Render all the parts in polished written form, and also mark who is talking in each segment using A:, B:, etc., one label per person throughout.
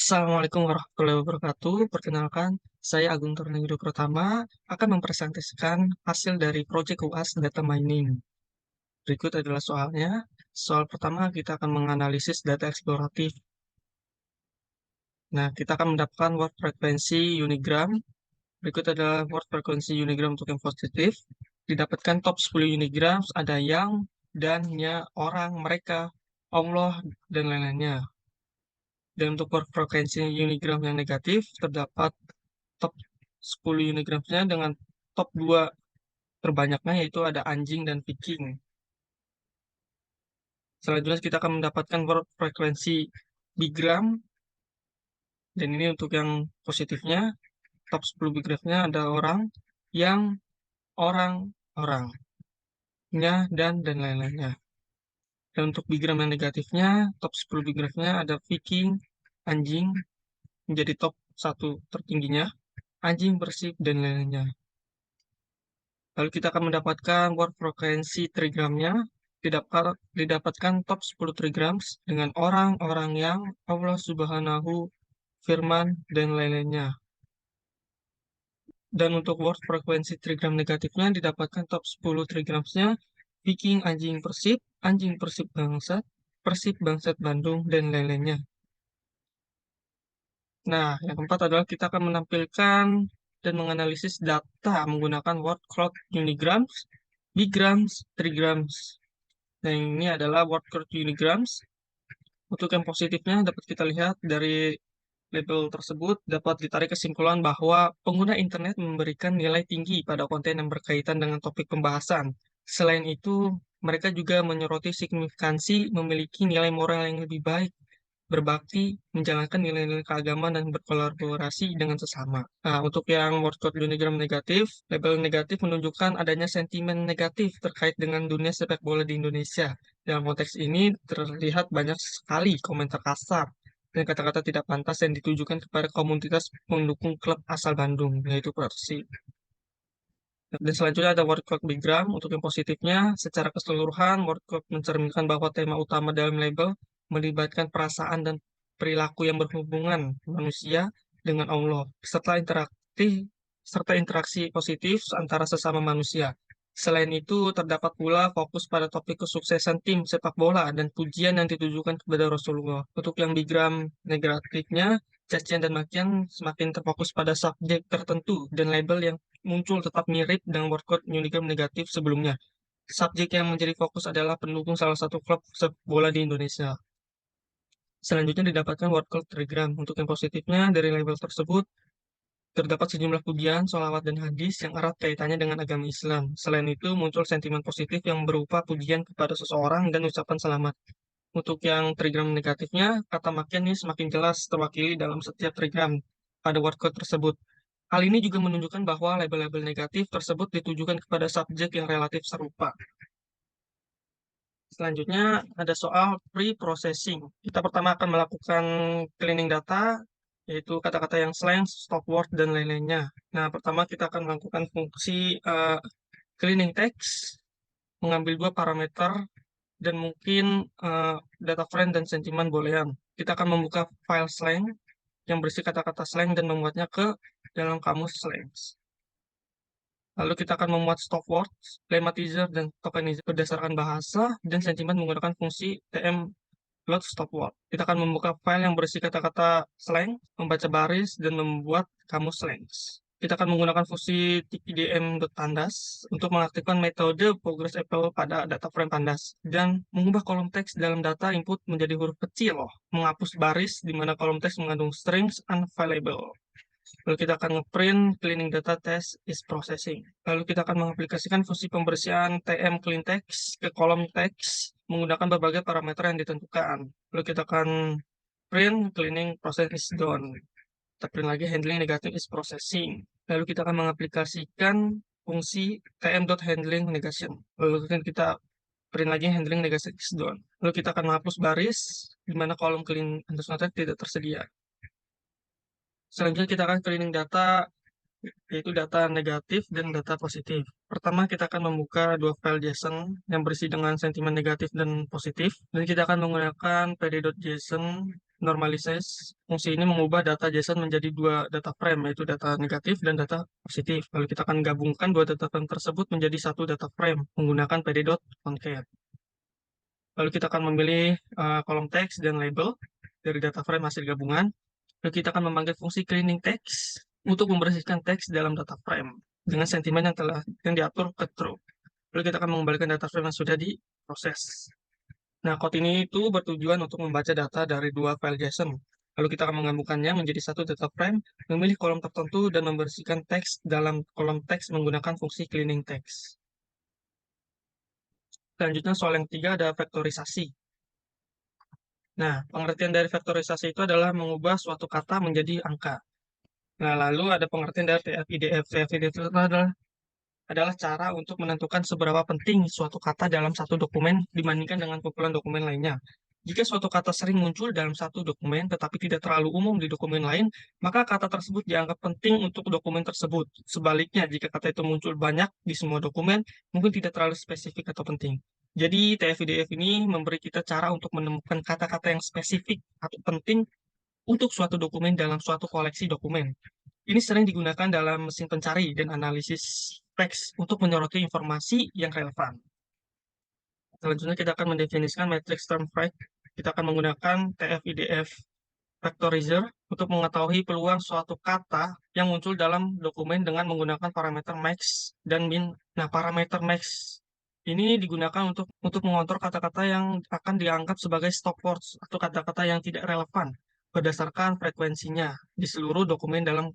A: Assalamualaikum warahmatullahi wabarakatuh. Perkenalkan, saya Agung Tornado Pratama akan mempresentasikan hasil dari proyek UAS Data Mining. Berikut adalah soalnya. Soal pertama, kita akan menganalisis data eksploratif. Nah, kita akan mendapatkan word frekuensi unigram. Berikut adalah word frekuensi unigram untuk yang positif. Didapatkan top 10 unigram, ada yang, dan-nya, orang, mereka, Allah, dan lain-lainnya. Dan untuk word frekuensi unigram yang negatif, terdapat top 10 unigramsnya dengan top 2 terbanyaknya yaitu ada anjing dan Viking. Selanjutnya kita akan mendapatkan frekuensi bigram, dan ini untuk yang positifnya top 10 bigramsnya ada orang, yang, orang, orangnya, dan lain-lainnya. Dan untuk bigram yang negatifnya top 10 bigramsnya ada Viking, anjing menjadi top 1 tertingginya, anjing bersih dan lain-lainnya. Lalu kita akan mendapatkan word frekuensi trigramnya, didapatkan top 10 trigrams dengan orang-orang yang, Allah Subhanahu, firman, dan lain-lainnya. Dan untuk word frekuensi trigram negatifnya didapatkan top 10 trigramsnya, Viking, anjing persib bangsat Bandung, dan lain-lainnya. Nah, yang keempat adalah kita akan menampilkan dan menganalisis data menggunakan word cloud unigrams, bigrams, trigrams. Nah, ini adalah word cloud unigrams. Untuk yang positifnya dapat kita lihat dari label tersebut dapat ditarik kesimpulan bahwa pengguna internet memberikan nilai tinggi pada konten yang berkaitan dengan topik pembahasan. Selain itu, mereka juga menyoroti signifikansi memiliki nilai moral yang lebih baik, berbakti, menjalankan nilai-nilai keagamaan, dan berkolaborasi dengan sesama. Nah, untuk yang word cloud unigram negatif, label negatif menunjukkan adanya sentimen negatif terkait dengan dunia sepak bola di Indonesia. Dalam konteks ini terlihat banyak sekali komentar kasar dan kata-kata tidak pantas yang ditujukan kepada komunitas pendukung klub asal Bandung, yaitu Persib. Dan selanjutnya ada word cloud bigram. Untuk yang positifnya, secara keseluruhan, word cloud mencerminkan bahwa tema utama dalam label melibatkan perasaan dan perilaku yang berhubungan manusia dengan Allah, serta interaksi positif antara sesama manusia. Selain itu, terdapat pula fokus pada topik kesuksesan tim sepak bola dan pujian yang ditujukan kepada Rasulullah. Untuk yang bigram negatifnya, cacian dan makian semakin terfokus pada subjek tertentu dan label yang muncul tetap mirip dengan word cloud unigram negatif sebelumnya. Subjek yang menjadi fokus adalah pendukung salah satu klub sepak bola di Indonesia. Selanjutnya didapatkan word cloud telegram. Untuk yang positifnya, dari label tersebut, terdapat sejumlah pujian, sholawat, dan hadis yang erat kaitannya dengan agama Islam. Selain itu, muncul sentimen positif yang berupa pujian kepada seseorang dan ucapan selamat. Untuk yang trigram negatifnya, kata makian ini semakin jelas terwakili dalam setiap trigram pada word cloud tersebut. Hal ini juga menunjukkan bahwa label-label negatif tersebut ditujukan kepada subjek yang relatif serupa. Selanjutnya ada soal pre-processing. Kita pertama akan melakukan cleaning data, yaitu kata-kata yang slang, stop word, dan lain-lainnya. Nah, pertama kita akan melakukan fungsi cleaning text, mengambil 2 parameter, dan mungkin data frame dan sentimen boolean. Kita akan membuka file slang yang berisi kata-kata slang dan membuatnya ke dalam kamus slang. Lalu kita akan memuat stop words, lematizer, dan tokenizer berdasarkan bahasa dan sentimen menggunakan fungsi tm load stop word. Kita akan membuka file yang berisi kata-kata slang, membaca baris, dan membuat kamus slangs. Kita akan menggunakan fungsi tpdm.pandas untuk mengaktifkan metode progress apple pada data frame pandas dan mengubah kolom teks dalam data input menjadi huruf kecil, menghapus baris di mana kolom teks mengandung strings unavailable. Lalu kita akan ngeprint cleaning data test is processing. Lalu kita akan mengaplikasikan fungsi pembersihan tm clean text ke kolom teks menggunakan berbagai parameter yang ditentukan. Lalu kita akan print cleaning process is done. Kita print lagi handling negative is processing. Lalu kita akan mengaplikasikan fungsi tm.handling negation. Lalu kita print lagi handling negation is done. Lalu kita akan menghapus baris di mana kolom clean underscore text tidak tersedia. Selanjutnya kita akan cleaning data, yaitu data negatif dan data positif. Pertama, kita akan membuka 2 file JSON yang berisi dengan sentimen negatif dan positif. Dan kita akan menggunakan pd.json normalizes. Fungsi ini mengubah data JSON menjadi dua data frame, yaitu data negatif dan data positif. Lalu kita akan gabungkan dua data frame tersebut menjadi satu data frame menggunakan pd.concat. Lalu kita akan memilih kolom teks dan label dari data frame hasil gabungan. Lalu kita akan memanggil fungsi cleaning text untuk membersihkan teks dalam data frame dengan sentimen yang diatur ke true. Lalu kita akan mengembalikan data frame yang sudah diproses. Nah, code ini itu bertujuan untuk membaca data dari dua file JSON. Lalu kita akan menggabungkannya menjadi satu data frame, memilih kolom tertentu, dan membersihkan teks dalam kolom teks menggunakan fungsi cleaning text. Selanjutnya, soal yang ketiga ada vektorisasi. Nah, pengertian dari vektorisasi itu adalah mengubah suatu kata menjadi angka. Nah, lalu ada pengertian dari TF-IDF. TF-IDF itu adalah cara untuk menentukan seberapa penting suatu kata dalam satu dokumen dibandingkan dengan kumpulan dokumen lainnya. Jika suatu kata sering muncul dalam satu dokumen tetapi tidak terlalu umum di dokumen lain, maka kata tersebut dianggap penting untuk dokumen tersebut. Sebaliknya, jika kata itu muncul banyak di semua dokumen, mungkin tidak terlalu spesifik atau penting. Jadi, TF-IDF ini memberi kita cara untuk menemukan kata-kata yang spesifik atau penting untuk suatu dokumen dalam suatu koleksi dokumen. Ini sering digunakan dalam mesin pencari dan analisis teks untuk menyoroti informasi yang relevan. Selanjutnya kita akan mendefinisikan matrix term fact. Kita akan menggunakan TF-IDF Factorizer untuk mengetahui peluang suatu kata yang muncul dalam dokumen dengan menggunakan parameter max dan min. Nah, parameter max ini digunakan untuk mengontrol kata-kata yang akan dianggap sebagai stop words atau kata-kata yang tidak relevan berdasarkan frekuensinya di seluruh dokumen dalam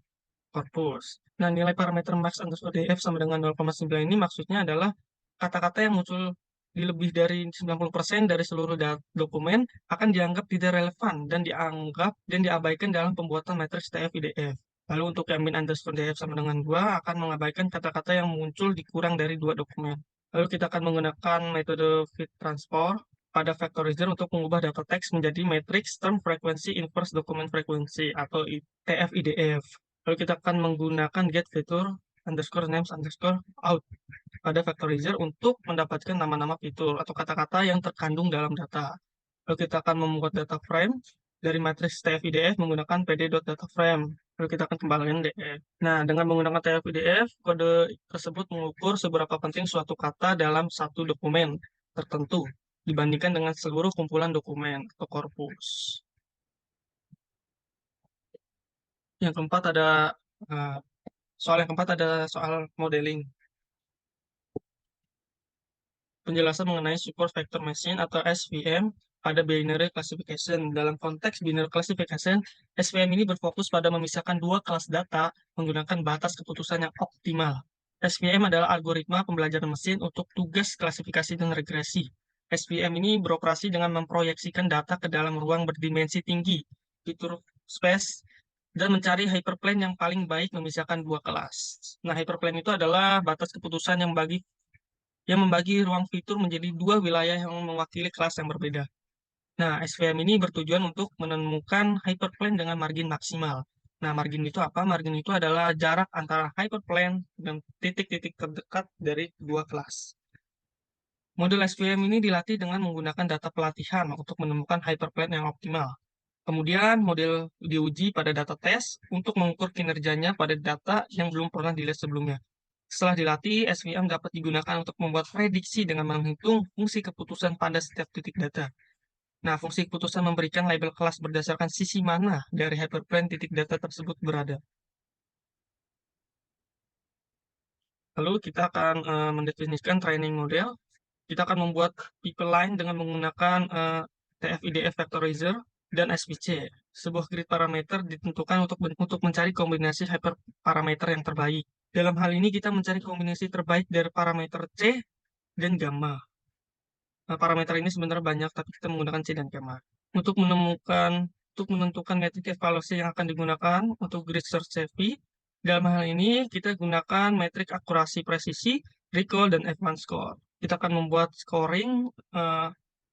A: korpus. Nah, nilai parameter max underscore df sama dengan 0,9 ini maksudnya adalah kata-kata yang muncul di lebih dari 90% dari seluruh dokumen akan dianggap tidak relevan dan diabaikan dalam pembuatan matriks TF-IDF. Lalu untuk yang min underscore df sama dengan 2 akan mengabaikan kata-kata yang muncul di kurang dari 2 dokumen. Lalu kita akan menggunakan metode fit transform pada Factorizer untuk mengubah data teks menjadi matriks term frequency inverse document frequency atau TF-IDF. Lalu kita akan menggunakan get fitur underscore names underscore out pada Factorizer untuk mendapatkan nama-nama fitur atau kata-kata yang terkandung dalam data. Lalu kita akan membuat data frame dari matriks TF-IDF menggunakan pd.dataframe. Lalu kita akan kembalikan DF. Nah, dengan menggunakan TF-IDF, kode tersebut mengukur seberapa penting suatu kata dalam satu dokumen tertentu dibandingkan dengan seluruh kumpulan dokumen atau korpus. Yang keempat ada soal yang keempat ada soal modeling. Penjelasan mengenai support vector machine atau SVM pada binary classification. Dalam konteks binary classification, SVM ini berfokus pada memisahkan dua kelas data menggunakan batas keputusan yang optimal. SVM adalah algoritma pembelajaran mesin untuk tugas klasifikasi dan regresi. SVM ini beroperasi dengan memproyeksikan data ke dalam ruang berdimensi tinggi, fitur space, dan mencari hyperplane yang paling baik memisahkan dua kelas. Nah, hyperplane itu adalah batas keputusan yang membagi ruang fitur menjadi dua wilayah yang mewakili kelas yang berbeda. Nah, SVM ini bertujuan untuk menemukan hyperplane dengan margin maksimal. Nah, margin itu apa? Margin itu adalah jarak antara hyperplane dan titik-titik terdekat dari dua kelas. Model SVM ini dilatih dengan menggunakan data pelatihan untuk menemukan hyperplane yang optimal. Kemudian, model diuji pada data tes untuk mengukur kinerjanya pada data yang belum pernah dilihat sebelumnya. Setelah dilatih, SVM dapat digunakan untuk membuat prediksi dengan menghitung fungsi keputusan pada setiap titik data. Nah, fungsi keputusan memberikan label kelas berdasarkan sisi mana dari hyperplane titik data tersebut berada. Lalu kita akan mendefinisikan training model. Kita akan membuat people line dengan menggunakan TF-IDF Factorizer dan SVC. Sebuah grid parameter ditentukan untuk mencari kombinasi hyperparameter yang terbaik. Dalam hal ini kita mencari kombinasi terbaik dari parameter C dan gamma. Nah, parameter ini sebenarnya banyak, tapi kita menggunakan C dan gamma. Untuk menentukan metrik evaluasi yang akan digunakan untuk grid search CV, dalam hal ini kita gunakan metrik akurasi presisi, recall, dan advanced score. Kita akan membuat scoring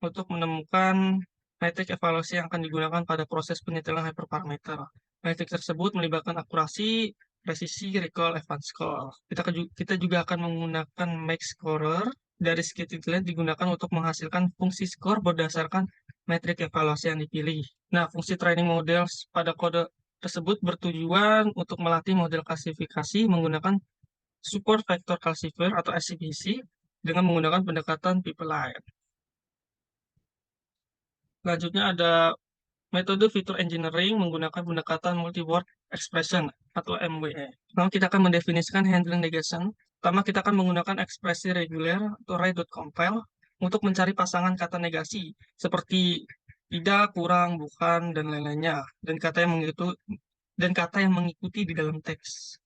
A: untuk menemukan metrik evaluasi yang akan digunakan pada proses penyetelan hyperparameter. Metrik tersebut melibatkan akurasi, presisi, recall, advanced score. Kita juga akan menggunakan max scorer dari skititlab digunakan untuk menghasilkan fungsi skor berdasarkan metrik evaluasi yang dipilih. Nah, fungsi training model pada kode tersebut bertujuan untuk melatih model klasifikasi menggunakan support vector classifier atau SVC dengan menggunakan pendekatan pipeline. Selanjutnya ada metode feature engineering menggunakan pendekatan multi-word expression atau MWE. Lalu kita akan mendefinisikan handling negation. Pertama, kita akan menggunakan ekspresi reguler atau array.compile untuk mencari pasangan kata negasi seperti tidak, kurang, bukan, dan lain-lainnya, dan kata yang mengikuti di dalam teks.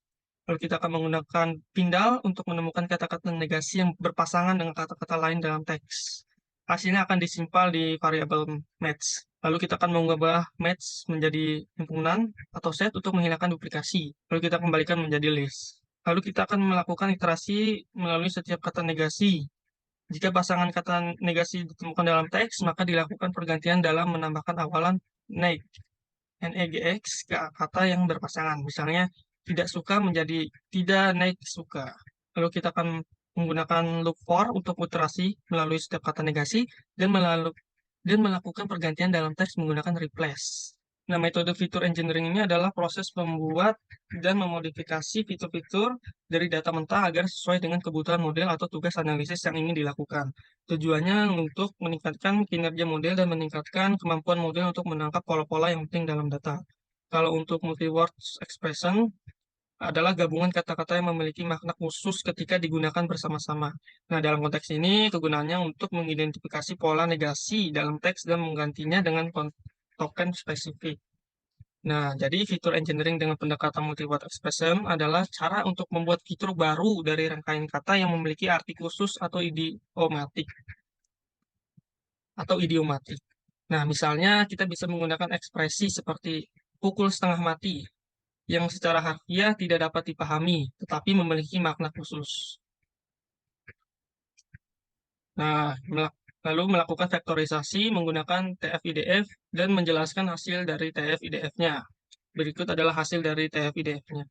A: Lalu kita akan menggunakan pindal untuk menemukan kata-kata negasi yang berpasangan dengan kata-kata lain dalam teks. Hasilnya akan disimpan di variabel match. Lalu kita akan mengubah match menjadi himpunan atau set untuk menghilangkan duplikasi. Lalu kita kembalikan menjadi list. Lalu kita akan melakukan iterasi melalui setiap kata negasi. Jika pasangan kata negasi ditemukan dalam teks, maka dilakukan pergantian dalam menambahkan awalan neg, negx ke kata yang berpasangan. Misalnya, tidak suka menjadi tidak naik suka. Lalu kita akan menggunakan loop for untuk iterasi melalui setiap kata negasi dan melakukan pergantian dalam teks menggunakan replace. Nah, metode feature engineering ini adalah proses membuat dan memodifikasi fitur-fitur dari data mentah agar sesuai dengan kebutuhan model atau tugas analisis yang ingin dilakukan. Tujuannya untuk meningkatkan kinerja model dan meningkatkan kemampuan model untuk menangkap pola-pola yang penting dalam data. Kalau untuk multi-word expression, adalah gabungan kata-kata yang memiliki makna khusus ketika digunakan bersama-sama. Nah, dalam konteks ini, kegunaannya untuk mengidentifikasi pola negasi dalam teks dan menggantinya dengan token spesifik. Nah, jadi fitur engineering dengan pendekatan multi-word expression adalah cara untuk membuat fitur baru dari rangkaian kata yang memiliki arti khusus atau idiomatik. Nah, misalnya kita bisa menggunakan ekspresi seperti pukul setengah mati yang secara harfiah tidak dapat dipahami, tetapi memiliki makna khusus. Nah, lalu melakukan vektorisasi menggunakan TF-IDF dan menjelaskan hasil dari TF-IDF-nya. Berikut adalah hasil dari TF-IDF-nya.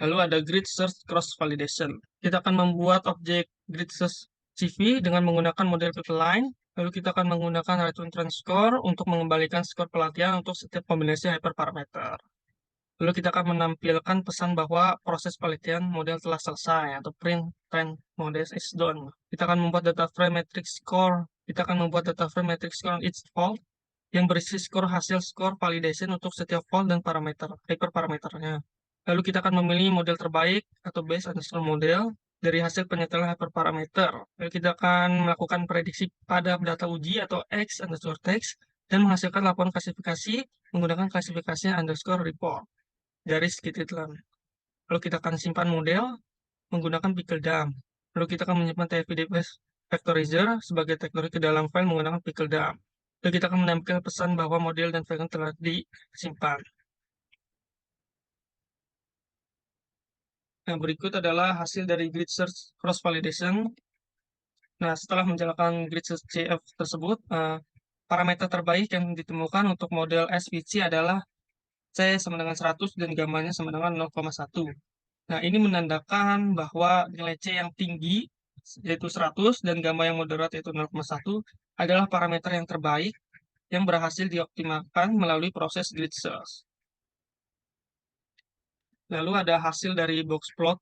A: Lalu ada grid search cross validation. Kita akan membuat objek grid search CV dengan menggunakan model pipeline. Lalu kita akan menggunakan return trend score untuk mengembalikan skor pelatihan untuk setiap kombinasi hyperparameter. Lalu kita akan menampilkan pesan bahwa proses penelitian model telah selesai atau print trend model is done. Kita akan membuat data frame matrix score. Kita akan membuat data frame matrix score on each fault yang berisi skor hasil skor validation untuk setiap fault dan parameter hyperparameternya. Lalu kita akan memilih model terbaik atau base underscore model dari hasil penyetelan hyperparameter. Lalu kita akan melakukan prediksi pada data uji atau X underscore text dan menghasilkan laporan klasifikasi menggunakan klasifikasi underscore report dari skititlab. Lalu kita akan simpan model menggunakan pickle dump. Lalu kita akan menyimpan TF-IDF vectorizer sebagai teknologi ke dalam file menggunakan pickle dump. Lalu kita akan menampilkan pesan bahwa model dan file telah disimpan. Nah, berikut adalah hasil dari grid search cross validation. Nah, setelah menjalankan grid search CF tersebut, parameter terbaik yang ditemukan untuk model SVC adalah C sama dengan 100 dan gamanya sama dengan 0,1. Nah, ini menandakan bahwa nilai C yang tinggi, yaitu 100, dan gamma yang moderat, yaitu 0,1, adalah parameter yang terbaik yang berhasil dioptimalkan melalui proses grid search. Lalu ada hasil dari box plot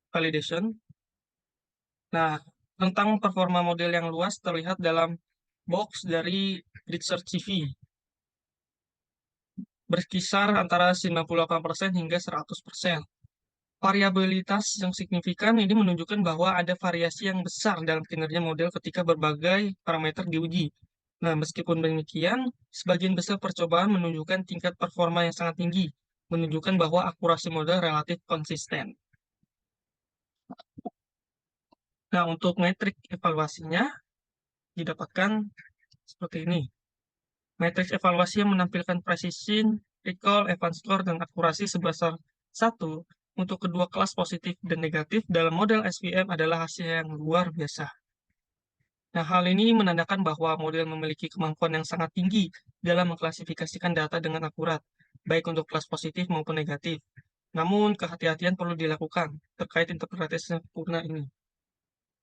A: validation. Nah, tentang performa model yang luas terlihat dalam box dari grid search CV. Berkisar antara 98% hingga 100%. Variabilitas yang signifikan ini menunjukkan bahwa ada variasi yang besar dalam kinerja model ketika berbagai parameter diuji. Nah, meskipun demikian, sebagian besar percobaan menunjukkan tingkat performa yang sangat tinggi, menunjukkan bahwa akurasi model relatif konsisten. Nah, untuk metrik evaluasinya didapatkan seperti ini. Matriks evaluasi yang menampilkan precision, recall, advanced score, dan akurasi sebesar 1 untuk kedua kelas positif dan negatif dalam model SVM adalah hasil yang luar biasa. Nah, hal ini menandakan bahwa model memiliki kemampuan yang sangat tinggi dalam mengklasifikasikan data dengan akurat, baik untuk kelas positif maupun negatif. Namun, kehati-hatian perlu dilakukan terkait interpretasi sempurna ini.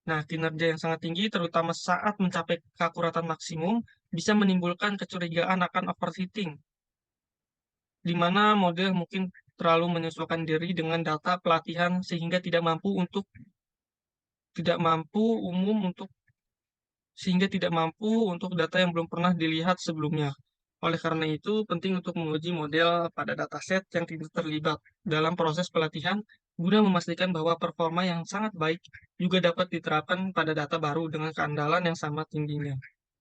A: Nah, kinerja yang sangat tinggi, terutama saat mencapai keakuratan maksimum, bisa menimbulkan kecurigaan akan overfitting, di mana model mungkin terlalu menyesuaikan diri dengan data pelatihan sehingga tidak mampu umum untuk tidak mampu untuk data yang belum pernah dilihat sebelumnya. Oleh karena itu, penting untuk menguji model pada dataset yang tidak terlibat dalam proses pelatihan guna memastikan bahwa performa yang sangat baik juga dapat diterapkan pada data baru dengan keandalan yang sama tingginya.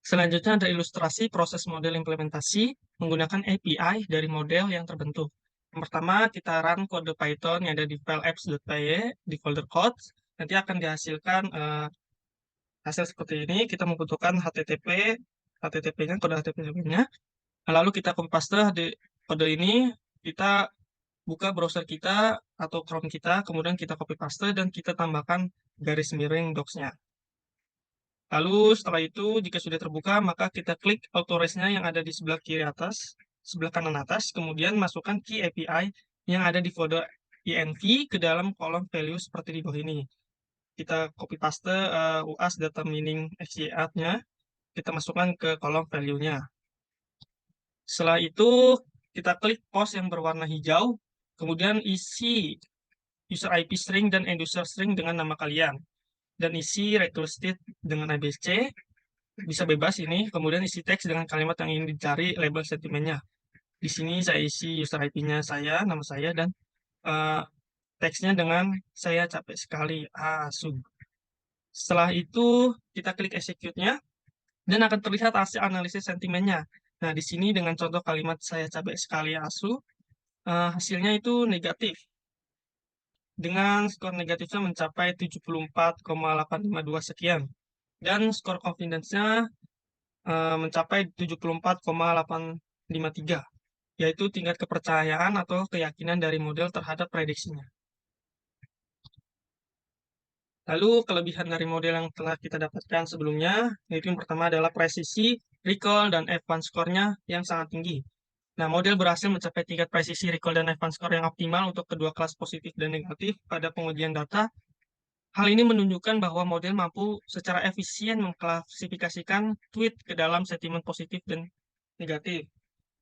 A: Selanjutnya ada ilustrasi proses model implementasi menggunakan API dari model yang terbentuk. Yang pertama, kita run kode Python yang ada di file apps.py di folder code. Nanti akan dihasilkan hasil seperti ini. Kita membutuhkan HTTP-nya, kode HTTP-nya. Lalu kita copy paste di kode ini, kita buka browser kita atau Chrome kita, kemudian kita copy paste dan kita tambahkan garis miring docs-nya. Lalu setelah itu, jika sudah terbuka, maka kita klik authorize-nya yang ada di sebelah kiri atas, sebelah kanan atas, kemudian masukkan key API yang ada di folder env ke dalam kolom value seperti di bawah ini. Kita copy paste UAS data meaning XYZ-nya, kita masukkan ke kolom value-nya. Setelah itu, kita klik post yang berwarna hijau, kemudian isi user IP string dan end user string dengan nama kalian, dan isi return state dengan ABC, bisa bebas ini, kemudian isi teks dengan kalimat yang ingin dicari, label sentimennya. Di sini saya isi user IP-nya saya, nama saya, dan uh, teksnya dengan saya capek sekali, asu. Setelah itu, kita klik execute-nya, dan akan terlihat hasil analisis sentimennya. Nah, di sini dengan contoh kalimat saya capek sekali, asu, hasilnya itu negatif. Dengan skor negatifnya mencapai 74,852 sekian. Dan skor confidence-nya mencapai 74,853, yaitu tingkat kepercayaan atau keyakinan dari model terhadap prediksinya. Lalu kelebihan dari model yang telah kita dapatkan sebelumnya, yaitu yang pertama adalah presisi, recall, dan advance score-nya yang sangat tinggi. Nah, model berhasil mencapai tingkat presisi, recall, dan advance score yang optimal untuk kedua kelas positif dan negatif pada pengujian data. Hal ini menunjukkan bahwa model mampu secara efisien mengklasifikasikan tweet ke dalam sentimen positif dan negatif.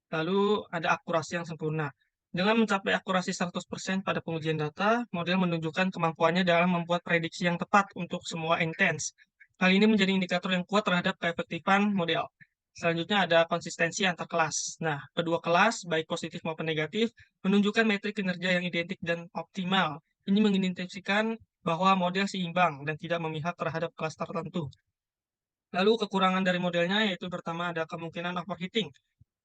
A: Lalu ada akurasi yang sempurna. Dengan mencapai akurasi 100% pada pengujian data, model menunjukkan kemampuannya dalam membuat prediksi yang tepat untuk semua intents. Hal ini menjadi indikator yang kuat terhadap keefektifan model. Selanjutnya ada konsistensi antar kelas. Nah, kedua kelas, baik positif maupun negatif, menunjukkan metrik kinerja yang identik dan optimal. Ini mengidentifikasikan bahwa model seimbang dan tidak memihak terhadap kelas tertentu. Lalu kekurangan dari modelnya yaitu pertama ada kemungkinan overfitting.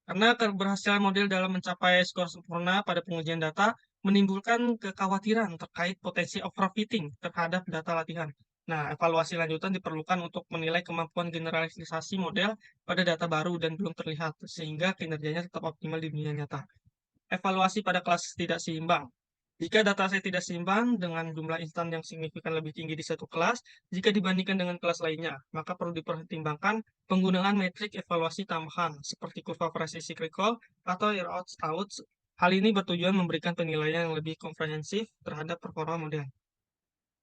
A: Karena keberhasilan model dalam mencapai skor sempurna pada pengujian data menimbulkan kekhawatiran terkait potensi overfitting terhadap data latihan. Nah, evaluasi lanjutan diperlukan untuk menilai kemampuan generalisasi model pada data baru dan belum terlihat, sehingga kinerjanya tetap optimal di dunia nyata. Evaluasi pada kelas tidak seimbang. Jika data saya tidak seimbang dengan jumlah instan yang signifikan lebih tinggi di satu kelas, jika dibandingkan dengan kelas lainnya, maka perlu dipertimbangkan penggunaan metrik evaluasi tambahan seperti kurva precision recall atau error out. Hal ini bertujuan memberikan penilaian yang lebih komprehensif terhadap performa model.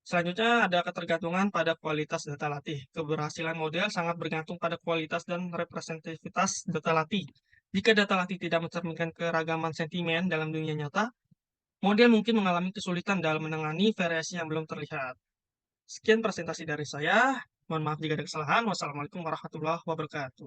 A: Selanjutnya ada ketergantungan pada kualitas data latih. Keberhasilan model sangat bergantung pada kualitas dan representativitas data latih. Jika data latih tidak mencerminkan keragaman sentimen dalam dunia nyata, model mungkin mengalami kesulitan dalam menangani variasi yang belum terlihat. Sekian presentasi dari saya. Mohon maaf jika ada kesalahan. Wassalamualaikum warahmatullahi wabarakatuh.